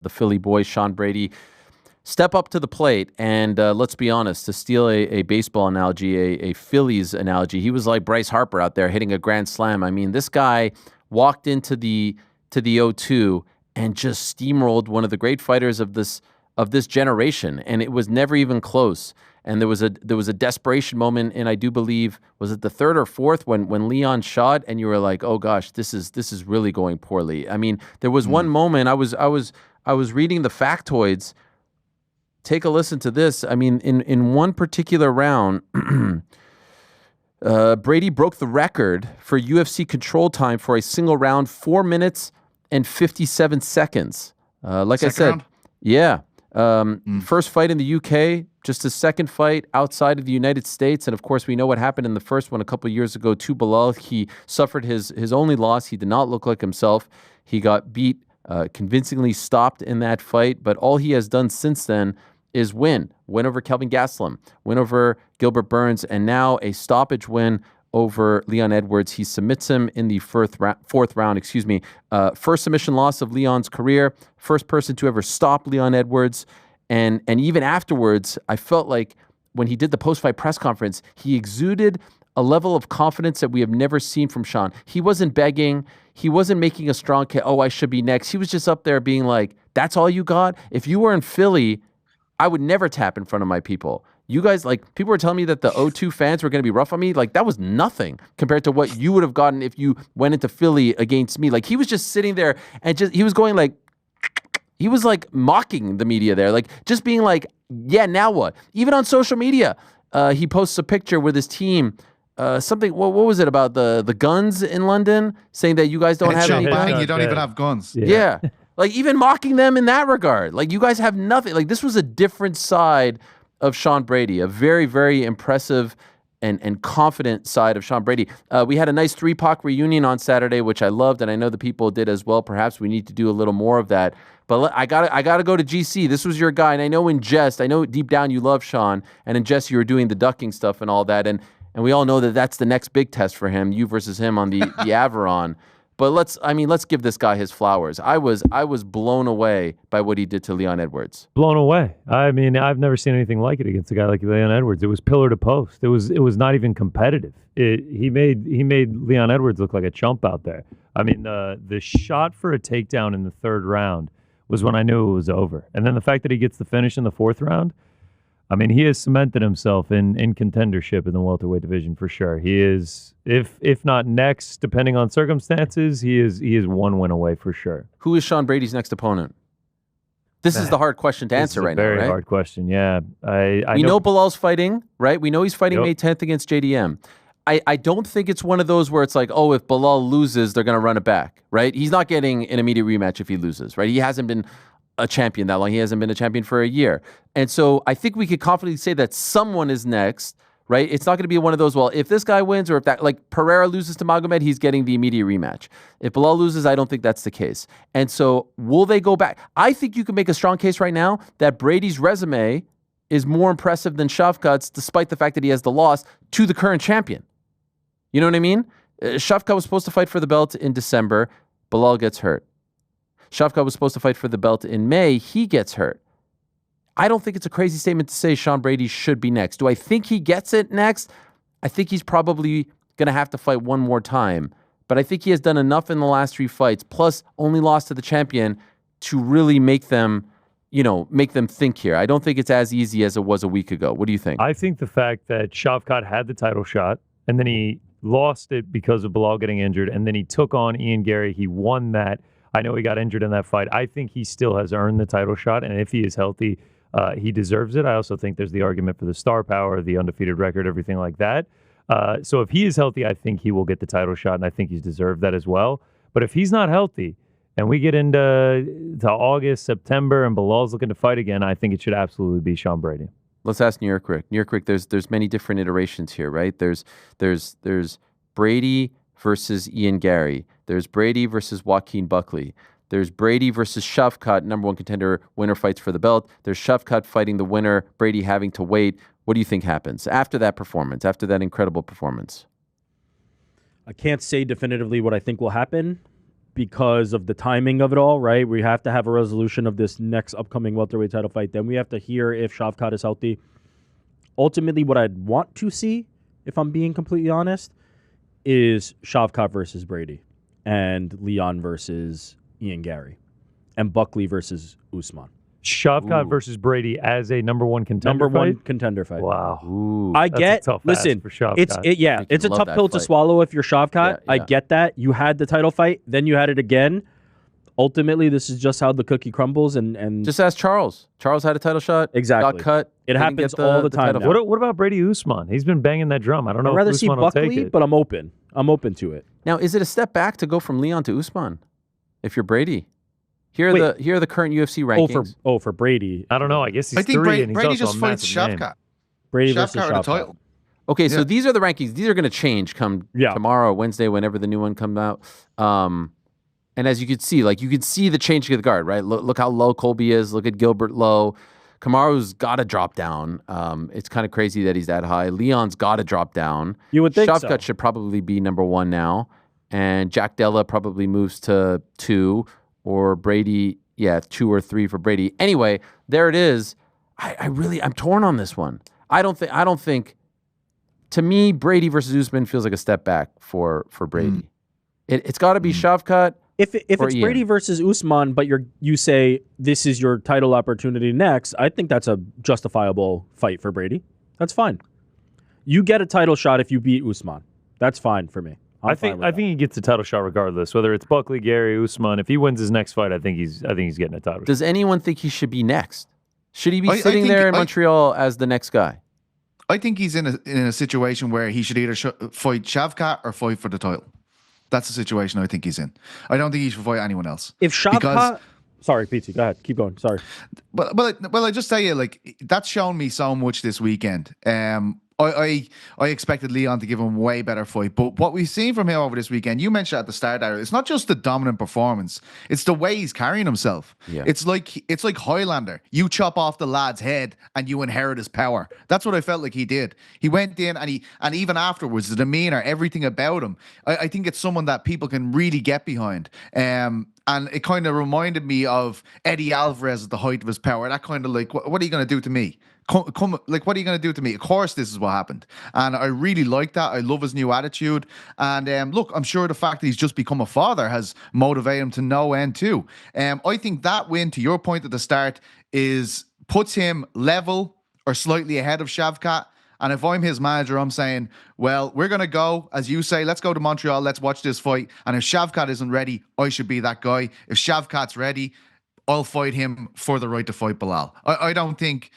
the Philly boy, Sean Brady, step up to the plate. And let's be honest, to steal a baseball analogy, a Phillies analogy, he was like Bryce Harper out there hitting a grand slam. I mean, this guy walked into the O2 and just steamrolled one of the great fighters of this generation, and it was never even close. And there was a desperation moment, and I do believe, was it the third or fourth when Leon shot, and you were like, oh gosh, this is really going poorly. I mean, there was one moment I was reading the factoids. Take a listen to this. I mean, in one particular round, Brady broke the record for UFC control time for a single round, 4 minutes and 57 seconds. Like Second I said, round? yeah. First fight in the UK, just his second fight outside of the United States. And of course, we know what happened in the first one a couple of years ago to Bilal. He suffered his only loss. He did not look like himself. He got beat, convincingly stopped in that fight. But all he has done since then is win over Kelvin Gastelum, win over Gilbert Burns, and now a stoppage win over Leon Edwards. He submits him in the fourth round. First submission loss of Leon's career. First person to ever stop Leon Edwards. And even afterwards, I felt like when he did the post-fight press conference, he exuded a level of confidence that we have never seen from Sean. He wasn't begging. He wasn't making a strong case, oh, I should be next. He was just up there being like, that's all you got? If you were in Philly, I would never tap in front of my people. You guys, like, people were telling me that the O2 fans were going to be rough on me. Like, that was nothing compared to what you would have gotten if you went into Philly against me. Like, he was just sitting there and he was going like, he was like mocking the media there. Like, just being like, yeah, now what? Even on social media, he posts a picture with his team. Something, what was it about the guns in London? Saying that you guys don't have any guns? You don't even have guns. Yeah. Like, even mocking them in that regard. Like, you guys have nothing. Like, this was a different side of Sean Brady, a very, very impressive and confident side of Sean Brady. We had a nice 3-Pac reunion on Saturday, which I loved, and I know the people did as well. Perhaps we need to do a little more of that. But I gotta go to GC. This was your guy, and I know deep down you love Sean, and in jest you were doing the ducking stuff and all that, and we all know that that's the next big test for him, you versus him on the Averon. But let's give this guy his flowers. I was blown away by what he did to Leon Edwards. Blown away. I mean, I've never seen anything like it against a guy like Leon Edwards. It was pillar to post. It was not even competitive. He made Leon Edwards look like a chump out there. I mean, the shot for a takedown in the third round was when I knew it was over. And then the fact that he gets the finish in the fourth round, I mean, he has cemented himself in contendership in the welterweight division for sure. He is, if not next, depending on circumstances, he is one win away for sure. Who is Sean Brady's next opponent? This is the hard question to answer right now, right? Very hard question, yeah. We know Bilal's fighting, right? We know he's fighting May 10th against JDM. I don't think it's one of those where it's like, oh, if Bilal loses, they're going to run it back, right? He's not getting an immediate rematch if he loses, right? He hasn't been a champion that long. He hasn't been a champion for a year. And so I think we could confidently say that someone is next, right? It's not going to be one of those, well, if this guy wins or if that, like Pereira loses to Magomed, he's getting the immediate rematch. If Bilal loses, I don't think that's the case. And so will they go back? I think you can make a strong case right now that Brady's resume is more impressive than Shavkat's, despite the fact that he has the loss to the current champion. You know what I mean? Shavkat was supposed to fight for the belt in December. Bilal gets hurt. Shavkat was supposed to fight for the belt in May. He gets hurt. I don't think it's a crazy statement to say Sean Brady should be next. Do I think he gets it next? I think he's probably going to have to fight one more time. But I think he has done enough in the last 3 fights, plus only lost to the champion, to really make them think here. I don't think it's as easy as it was a week ago. What do you think? I think the fact that Shavkat had the title shot, and then he lost it because of Bilal getting injured, and then he took on Ian Gary. He won that. I know he got injured in that fight. I think he still has earned the title shot, and if he is healthy, he deserves it. I also think there's the argument for the star power, the undefeated record, everything like that. So if he is healthy, I think he will get the title shot, and I think he's deserved that as well. But if he's not healthy, and we get into August, September, and Bilal's looking to fight again, I think it should absolutely be Sean Brady. Let's ask New York Rick. New York Rick, there's many different iterations here, right? There's Brady versus Ian Gary. There's Brady versus Joaquin Buckley. There's Brady versus Shavkat, number one contender, winner fights for the belt. There's Shavkat fighting the winner, Brady having to wait. What do you think happens after that performance, after that incredible performance? I can't say definitively what I think will happen. because of the timing of it all, right? We have to have a resolution of this next upcoming welterweight title fight. Then we have to hear if Shavkat is healthy. Ultimately, what I'd want to see, if I'm being completely honest, is Shavkat versus Brady and Leon versus Ian Gary and Buckley versus Usman. Shavkat versus Brady as a number one contender contender fight. Wow. Ooh. I get, listen, for Shavkat. It's a tough pill to swallow if you're Shavkat. Yeah. I get that. You had the title fight, then you had it again. Ultimately, this is just how the cookie crumbles. And Just ask Charles. Charles had a title shot. Exactly. Got cut. It didn't happens get all the time title now. fight. What about Brady Usman? He's been banging that drum. I don't know I'd rather if see Usman will take Buckley, it. but I'm open. I'm open to it. Now, is it a step back to go from Leon to Usman if you're Brady? Here are the current UFC rankings. For Brady. I don't know. I guess he's I think three, and he's Brady also just a fights massive name. Shavkat. Brady versus Shavkat with the Shavkat. title. Okay, so Yeah. these are the rankings. These are going to change come tomorrow, Wednesday, whenever the new one comes out. And as you could see, you could see the changing of the guard, right? Look how low Colby is. Look at Gilbert low. Kamaru's got to drop down. It's kind of crazy that he's that high. Leon's got to drop down. You would think Shavkat so. should probably be number 1 now. And Jack Della probably moves to 2, or Brady, 2 or 3 for Brady. Anyway, there it is. I'm torn on this one. I don't think. To me, Brady versus Usman feels like a step back for Brady. It's got to be Shavkat. If it's Ian. Brady versus Usman, but you say this is your title opportunity next, I think that's a justifiable fight for Brady. That's fine. You get a title shot if you beat Usman. That's fine for me. I think he gets a title shot regardless, whether it's Buckley, Gary, Usman. If he wins his next fight, I think he's getting a title. Does anyone think he should be next? Should he be sitting there in Montreal as the next guy? I think he's in a situation where he should either fight Shavkat or fight for the title. That's the situation I think he's in. I don't think he should fight anyone else. If Shavkat... Sorry, PT, go ahead. Keep going. Sorry. But I just tell you, that's shown me so much this weekend. I expected Leon to give him a way better fight, but what we've seen from him over this weekend, you mentioned at the start, Ariel, it's not just the dominant performance; it's the way he's carrying himself. Yeah. It's like Highlander. You chop off the lad's head and you inherit his power. That's what I felt like he did. He went in and even afterwards, the demeanor, everything about him. I think it's someone that people can really get behind. And it kind of reminded me of Eddie Alvarez at the height of his power. That kind of what are you going to do to me? What are you going to do to me? Of course, this is what happened. And I really like that. I love his new attitude. And look, I'm sure the fact that he's just become a father has motivated him to no end too. I think that win, to your point at the start, puts him level or slightly ahead of Shavkat. And if I'm his manager, I'm saying, well, we're going to go, as you say, let's go to Montreal, let's watch this fight. And if Shavkat isn't ready, I should be that guy. If Shavkat's ready, I'll fight him for the right to fight Bilal. I don't think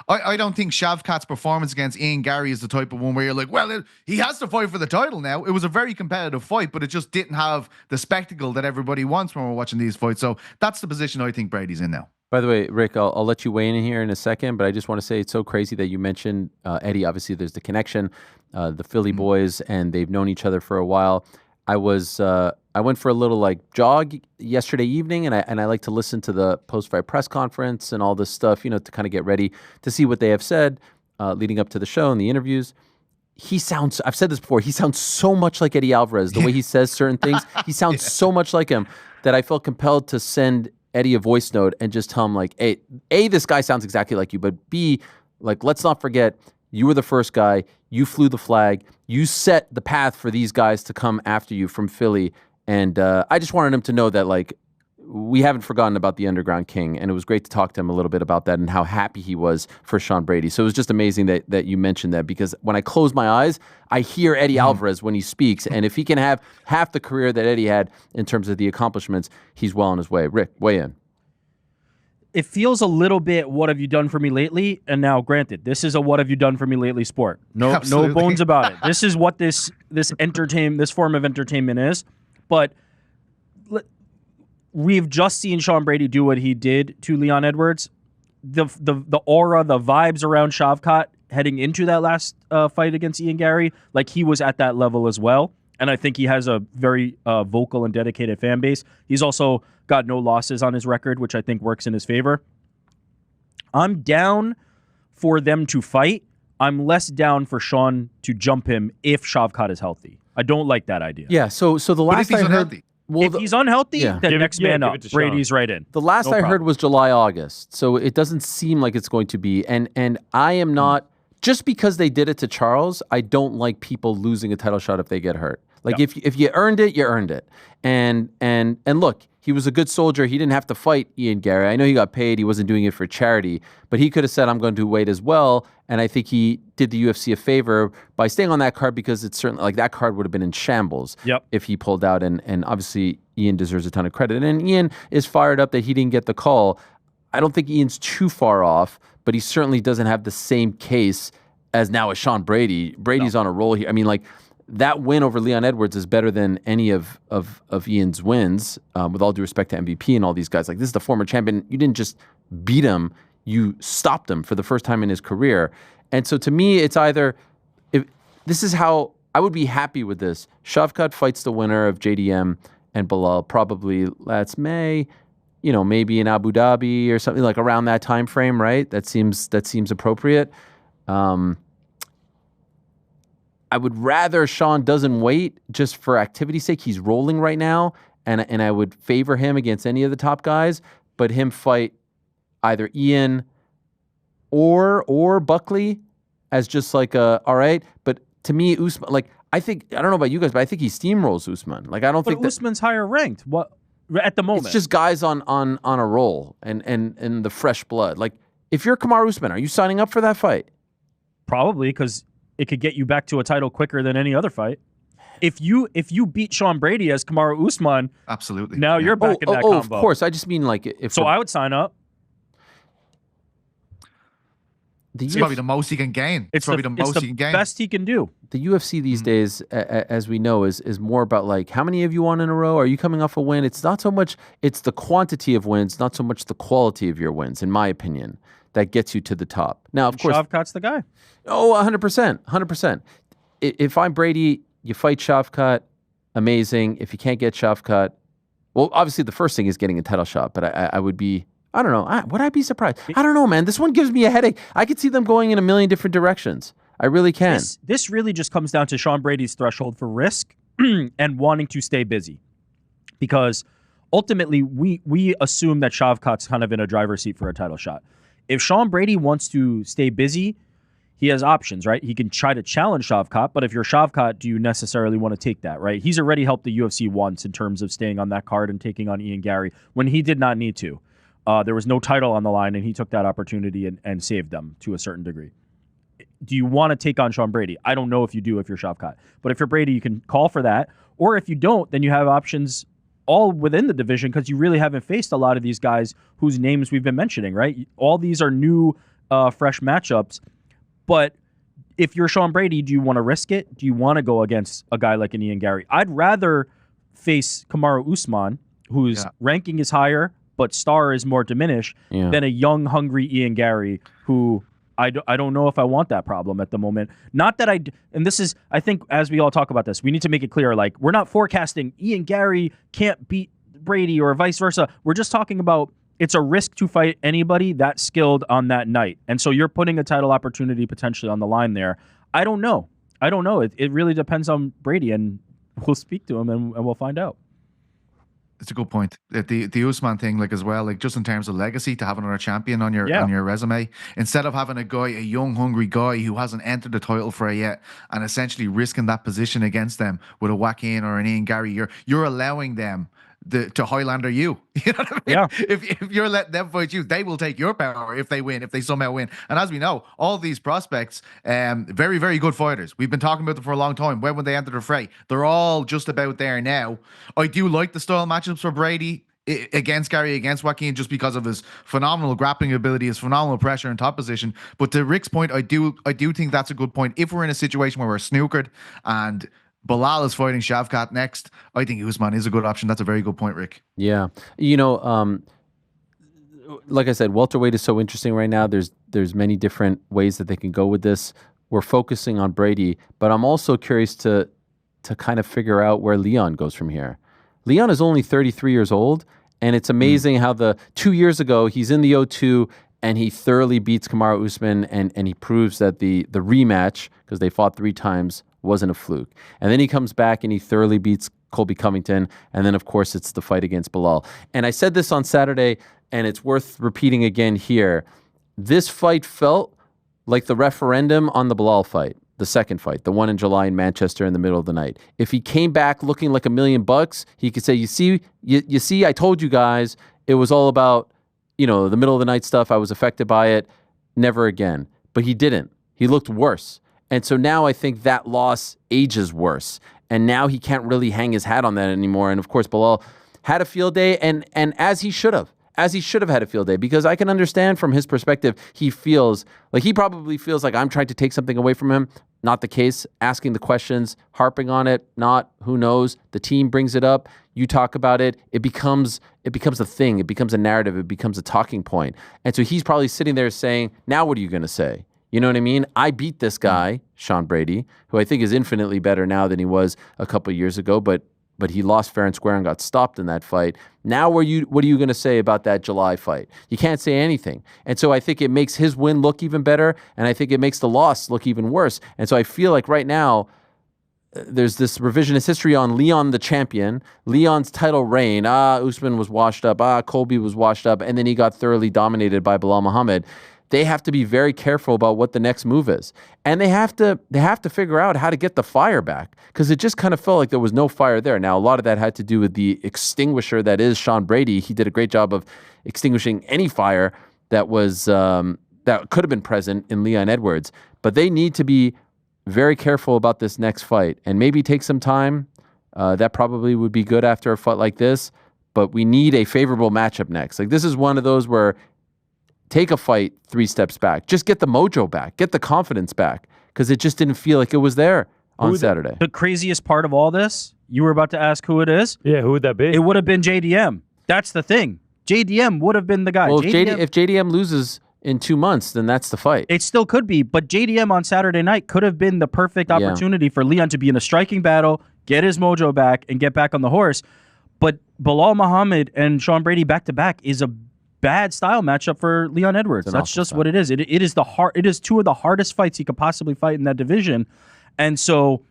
Shavkat's performance against Ian Gary is the type of one where you're like, well, he has to fight for the title now. It was a very competitive fight, but it just didn't have the spectacle that everybody wants when we're watching these fights. So that's the position I think Brady's in now. By the way, Rick, I'll let you weigh in here in a second, but I just want to say it's so crazy that you mentioned Eddie. Obviously, there's the connection, the Philly boys, and they've known each other for a while. I went for a little jog yesterday evening, and I like to listen to the post-fight press conference and all this stuff, to kind of get ready to see what they have said leading up to the show and the interviews. I've said this before, he sounds so much like Eddie Alvarez. The way he says certain things, he sounds so much like him that I felt compelled to send Eddie a voice note and just tell him hey, A, this guy sounds exactly like you, but B, let's not forget, you were the first guy, you flew the flag, you set the path for these guys to come after you from Philly. And I just wanted him to know that we haven't forgotten about the Underground King, and it was great to talk to him a little bit about that and how happy he was for Sean Brady. So it was just amazing that you mentioned that, because when I close my eyes, I hear Eddie Alvarez when he speaks, and if he can have half the career that Eddie had in terms of the accomplishments, he's well on his way. Rick, weigh in. It feels a little bit, what have you done for me lately? And now, granted, this is a what have you done for me lately sport. No bones about it. This is what this form of entertainment is. But we've just seen Sean Brady do what he did to Leon Edwards. The aura, the vibes around Shavkat heading into that last fight against Ian Gary, he was at that level as well. And I think he has a very vocal and dedicated fan base. He's also got no losses on his record, which I think works in his favor. I'm down for them to fight. I'm less down for Sean to jump him if Shavkat is healthy. I don't like that idea. Yeah, so the last if he's I heard... unhealthy? Well, if he's unhealthy, yeah. then next man give up. it to Sean. Brady's right in. The last No I problem. heard was July, August. So it doesn't seem like it's going to be. And I am not, just because they did it to Charles, I don't like people losing a title shot if they get hurt. Like if you earned it, you earned it. And look, he was a good soldier. He didn't have to fight Ian Gary. I know he got paid. He wasn't doing it for charity, but he could have said, I'm going to wait as well. And I think he did the UFC a favor by staying on that card, because it's certainly like that card would have been in shambles if he pulled out. And obviously Ian deserves a ton of credit. And Ian is fired up that he didn't get the call. I don't think Ian's too far off, but he certainly doesn't have the same case as now as Sean Brady. Brady's on a roll here. I mean, like, that win over Leon Edwards is better than any of Ian's wins, with all due respect to MVP and all these guys. Like, this is the former champion. You didn't just beat him. You stopped him for the first time in his career. And so to me, it's either, if this is how I would be happy with this. Shavkat fights the winner of JDM and Bilal, probably that's May, maybe in Abu Dhabi or something, like around that time frame, right? That seems appropriate. I would rather Sean doesn't wait just for activity's sake. He's rolling right now, and I would favor him against any of the top guys, but him fight either Ian or Buckley as just like all right. But to me, Usman, like, I don't know about you guys, but I think he steamrolls Usman. Like, I don't think Usman's higher ranked. What at the moment? It's just guys on a roll and the fresh blood. Like, if you're Kamaru Usman, are you signing up for that fight? Probably, because it could get you back to a title quicker than any other fight. If you beat Sean Brady as Kamaru Usman, absolutely, now you're back in that combo. Of course. I just mean, like, if so I would sign up. It's probably the most he can gain. It's probably the most he can gain. Best he can do. The UFC these days, as we know, is more about, like, how many have you won in a row? Are you coming off a win? It's not so much, it's the quantity of wins, not so much the quality of your wins, in my opinion, that gets you to the top. Now, of course, Shavkat's the guy. Oh, 100%. 100%. If I'm Brady, you fight Shavkat, amazing. If you can't get Shavkat, well, obviously the first thing is getting a title shot, but I would be, I don't know. Would I be surprised? I don't know, man. This one gives me a headache. I could see them going in a million different directions. I really can. This really just comes down to Sean Brady's threshold for risk and wanting to stay busy. Because ultimately, we assume that Shavkat's kind of in a driver's seat for a title shot. If Sean Brady wants to stay busy, he has options, right? He can try to challenge Shavkat, but if you're Shavkat, do you necessarily want to take that, right? He's already helped the UFC once in terms of staying on that card and taking on Ian Gary when he did not need to. There was no title on the line, and he took that opportunity and saved them to a certain degree. Do you want to take on Sean Brady? I don't know if you do if you're Shavkat. But if you're Brady, you can call for that. Or if you don't, then you have options all within the division, because you really haven't faced a lot of these guys whose names we've been mentioning, right? All these are new, fresh matchups. But if you're Sean Brady, do you want to risk it? Do you want to go against a guy like an Ian Gary? I'd rather face Kamaru Usman, whose ranking is higher, but star is more diminished, than a young, hungry Ian Gary, who I don't know if I want that problem at the moment. Not that and this is, I think, as we all talk about this, we need to make it clear, like, we're not forecasting Ian Gary can't beat Brady or vice versa. We're just talking about it's a risk to fight anybody that skilled on that night. And so you're putting a title opportunity potentially on the line there. I don't know. It really depends on Brady, and we'll speak to him and we'll find out. It's a good point. The Usman thing, like, as well, like, just in terms of legacy, to have another champion on your resume, instead of having a young, hungry guy who hasn't entered the title fray yet, and essentially risking that position against them with a Joaquin or an Ian Gary, you're allowing them to Highlander you. You know what I mean? Yeah. If you're letting them fight you, they will take your power if they somehow win. And as we know, all these prospects, very, very good fighters. We've been talking about them for a long time. When they enter the fray, they're all just about there now. I do like the style matchups for Brady against Gary, against Joaquin, just because of his phenomenal grappling ability, his phenomenal pressure in top position. But to Rick's point, I do think that's a good point. If we're in a situation where we're snookered and Bilal is fighting Shavkat next, I think Usman is a good option. That's a very good point, Rick. Yeah. Like I said, welterweight is so interesting right now. There's many different ways that they can go with this. We're focusing on Brady, but I'm also curious to kind of figure out where Leon goes from here. Leon is only 33 years old, and it's amazing how 2 years ago, he's in the O2, and he thoroughly beats Kamaru Usman, and he proves that the rematch, because they fought 3 times, wasn't a fluke. And then he comes back and he thoroughly beats Colby Covington. And then, of course, it's the fight against Belal. And I said this on Saturday, and it's worth repeating again here. This fight felt like the referendum on the Belal fight, the second fight, the one in July in Manchester in the middle of the night. If he came back looking like $1 million, he could say, you see, I told you guys, it was all about, the middle of the night stuff. I was affected by it. Never again. But he didn't. He looked worse. And so now I think that loss ages worse. And now he can't really hang his hat on that anymore. And of course, Belal had a field day, and as he should have. As he should have had a field day, because I can understand from his perspective, he probably feels like I'm trying to take something away from him. Not the case. Asking the questions, harping on it, not, who knows. The team brings it up. You talk about it. It becomes a thing. It becomes a narrative. It becomes a talking point. And so he's probably sitting there saying, now what are you going to say? You know what I mean? I beat this guy, Sean Brady, who I think is infinitely better now than he was a couple of years ago, but he lost fair and square and got stopped in that fight. Now what are you going to say about that July fight? You can't say anything. And so I think it makes his win look even better, and I think it makes the loss look even worse. And so I feel like right now there's this revisionist history on Leon the champion, Leon's title reign. Usman was washed up. Colby was washed up, and then he got thoroughly dominated by Belal Muhammad. They have to be very careful about what the next move is. And they have to figure out how to get the fire back, because it just kind of felt like there was no fire there. Now, a lot of that had to do with the extinguisher that is Sean Brady. He did a great job of extinguishing any fire that was that could have been present in Leon Edwards. But they need to be very careful about this next fight and maybe take some time. That probably would be good after a fight like this. But we need a favorable matchup next. Like, this is one of those where take a fight 3 steps back. Just get the mojo back. Get the confidence back, because it just didn't feel like it was there on Saturday. The craziest part of all this, you were about to ask who it is? Yeah, who would that be? It would have been JDM. That's the thing. JDM would have been the guy. Well, if JDM loses in 2 months, then that's the fight. It still could be, but JDM on Saturday night could have been the perfect opportunity for Leon to be in a striking battle, get his mojo back, and get back on the horse. But Belal Muhammad and Sean Brady back-to-back is a bad style matchup for Leon Edwards. That's just what it is. It is It is 2 of the hardest fights he could possibly fight in that division, and so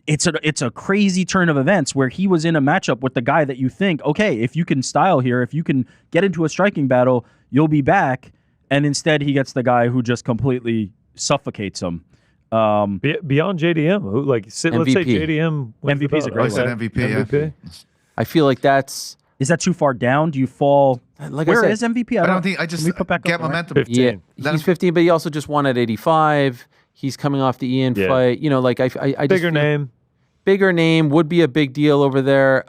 it's a crazy turn of events where he was in a matchup with the guy that you think, okay, if you can style here, if you can get into a striking battle, you'll be back, and instead he gets the guy who just completely suffocates him. Beyond JDM, who let's say JDM wins MVP is a great I said MVP. Yeah. I feel like that's... Is that too far down? Do you fall? Where is MVP? I don't think. I just get momentum. 15. Yeah, he's 15, but he also just won at 85. He's coming off the Ian fight. I just bigger name would be a big deal over there.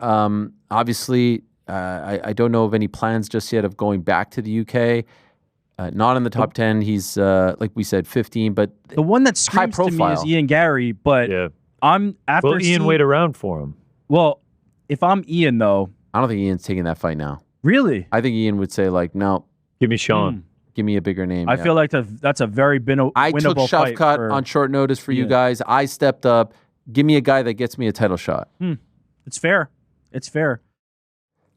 Obviously, I don't know of any plans just yet of going back to the UK. Not in the top 10. He's like we said, 15. But the one that screams to me is Ian Gary. But I'm after. Will Ian wait around for him? Well, if I'm Ian though. I don't think Ian's taking that fight now. Really? I think Ian would say, no. Give me Sean. Give me a bigger name. I feel like that's a very winnable fight. I took Shavkat on short notice for you guys. I stepped up. Give me a guy that gets me a title shot. It's fair. It's fair.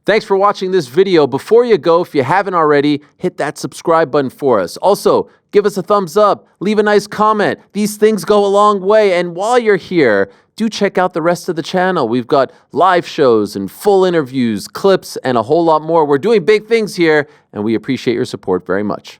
Thanks for watching this video. Before you go, if you haven't already, hit that subscribe button for us. Also, give us a thumbs up. Leave a nice comment. These things go a long way. And while you're here, do check out the rest of the channel. We've got live shows and full interviews, clips, and a whole lot more. We're doing big things here, and we appreciate your support very much.